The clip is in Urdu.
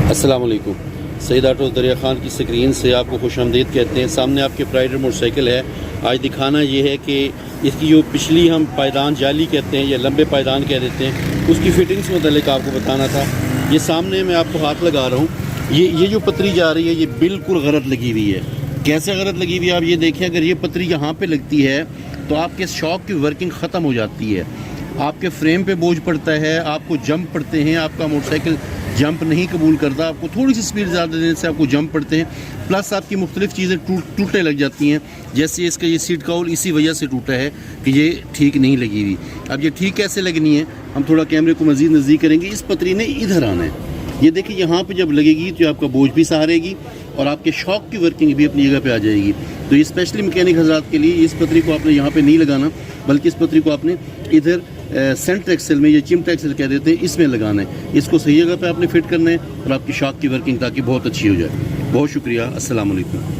السلام علیکم. سعید آٹوز دریا خان کی سکرین سے آپ کو خوش آمدید کہتے ہیں. سامنے آپ کے پرائڈر موٹر سائیکل ہے. آج دکھانا یہ ہے کہ اس کی جو پچھلی ہم پائدان جالی کہتے ہیں یا لمبے پائدان کہہ دیتے ہیں، اس کی فٹنگ سے متعلق آپ کو بتانا تھا. یہ سامنے میں آپ کو ہاتھ لگا رہا ہوں. یہ جو پتری جا رہی ہے یہ بالکل غلط لگی ہوئی ہے. کیسے غلط لگی ہوئی ہے آپ یہ دیکھیں. اگر یہ پتری یہاں پہ لگتی ہے تو آپ کے شاک کی ورکنگ ختم ہو جاتی ہے، آپ کے فریم پہ بوجھ پڑتا ہے، آپ کو جمپ پڑتے ہیں. آپ کا موٹر سائیکل جمپ نہیں قبول کرتا، آپ کو تھوڑی سی سپیڈ زیادہ دینے سے آپ کو جمپ پڑتے ہیں. پلس آپ کی مختلف چیزیں ٹوٹنے لگ جاتی ہیں. جیسے اس کا یہ سیٹ کاول اسی وجہ سے ٹوٹا ہے کہ یہ ٹھیک نہیں لگی ہوئی. اب یہ ٹھیک کیسے لگنی ہے، ہم تھوڑا کیمرے کو مزید نزدیک کریں گے. اس پتری نے ادھر آنا ہے. یہ دیکھیں یہاں پہ جب لگے گی تو آپ کا بوجھ بھی سہارے گی اور آپ کے شاک کی ورکنگ بھی اپنی جگہ پہ آ جائے گی. تو یہ اسپیشلی میکینک حضرات کے لیے اس پتری کو آپ نے یہاں پہ نہیں لگانا، بلکہ اس پتری کو آپ نے ادھر سینٹر ایکسل میں یا چمٹا ایکسل کہہ دیتے ہیں، اس میں لگانا ہے. اس کو صحیح جگہ پہ آپ نے فٹ کرنا ہے اور آپ کی شاک کی ورکنگ تاکہ بہت اچھی ہو جائے. بہت شکریہ. السلام علیکم.